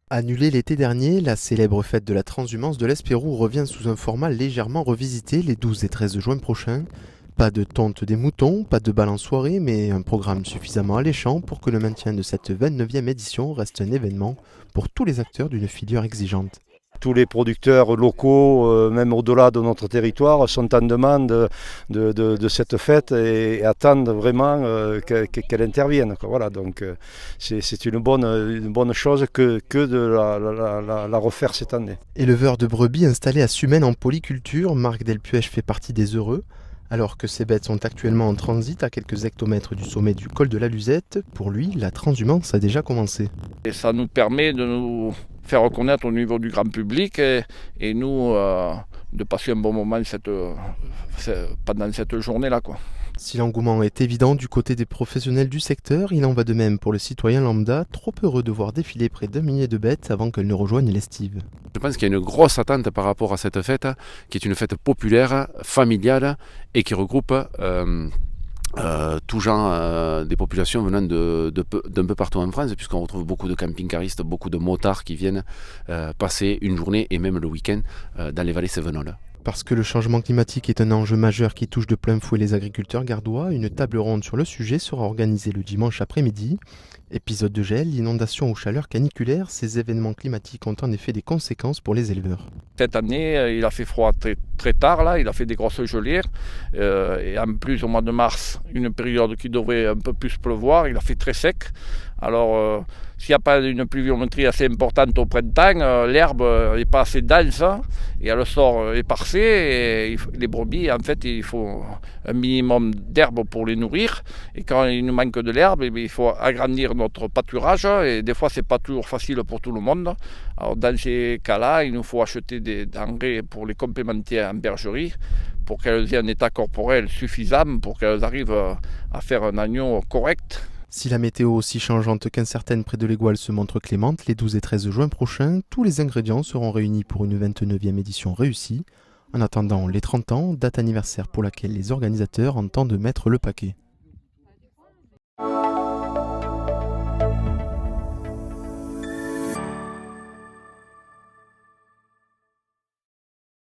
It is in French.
Annulée l'été dernier, la célèbre fête de la transhumance de l'Espérou revient sous un format légèrement revisité les 12 et 13 juin prochains. Pas de tonte des moutons, pas de bal en soirée, mais un programme suffisamment alléchant pour que le maintien de cette 29e édition reste un événement pour tous les acteurs d'une filière exigeante. Tous les producteurs locaux, même au-delà de notre territoire, sont en demande de cette fête et attendent vraiment qu'elle intervienne. Voilà, donc c'est une bonne chose que de la refaire cette année. Éleveur de brebis installé à Sumène en polyculture, Marc Delpuech fait partie des heureux. Alors que ces bêtes sont actuellement en transit à quelques hectomètres du sommet du col de la Luzette, pour lui, la transhumance a déjà commencé. Et ça nous permet de nous faire reconnaître au niveau du grand public et nous de passer un bon moment pendant cette journée-là, quoi. Si l'engouement est évident du côté des professionnels du secteur, il en va de même pour le citoyen lambda, trop heureux de voir défiler près d'1 millier de bêtes avant qu'elles ne rejoignent l'estive. Je pense qu'il y a une grosse attente par rapport à cette fête, qui est une fête populaire, familiale, et qui regroupe tout genre des populations venant d'un peu partout en France, puisqu'on retrouve beaucoup de camping-caristes, beaucoup de motards qui viennent passer une journée et même le week-end dans les vallées cévenoles. Parce que le changement climatique est un enjeu majeur qui touche de plein fouet les agriculteurs gardois, une table ronde sur le sujet sera organisée le dimanche après-midi. Épisode de gel, inondations ou chaleur caniculaire, ces événements climatiques ont en effet des conséquences pour les éleveurs. Cette année, il a fait froid très tard, là, il a fait des grosses gelées. Et en plus, au mois de mars, une période qui devrait un peu plus pleuvoir, il a fait très sec. Alors, s'il n'y a pas une pluviométrie assez importante au printemps, l'herbe n'est pas assez dense et elle sort éparcée. Et les brebis, en fait, il faut un minimum d'herbe pour les nourrir. Et quand il nous manque de l'herbe, il faut agrandir notre pâturage. Et des fois, ce n'est pas toujours facile pour tout le monde. Alors, dans ces cas-là, il nous faut acheter des denrées pour les complémenter en bergerie pour qu'elles aient un état corporel suffisant pour qu'elles arrivent à faire un agneau correct. Si la météo aussi changeante qu'incertaine près de l'Égoile se montre clémente, les 12 et 13 juin prochains, tous les ingrédients seront réunis pour une 29e édition réussie. En attendant les 30 ans, date anniversaire pour laquelle les organisateurs entendent mettre le paquet.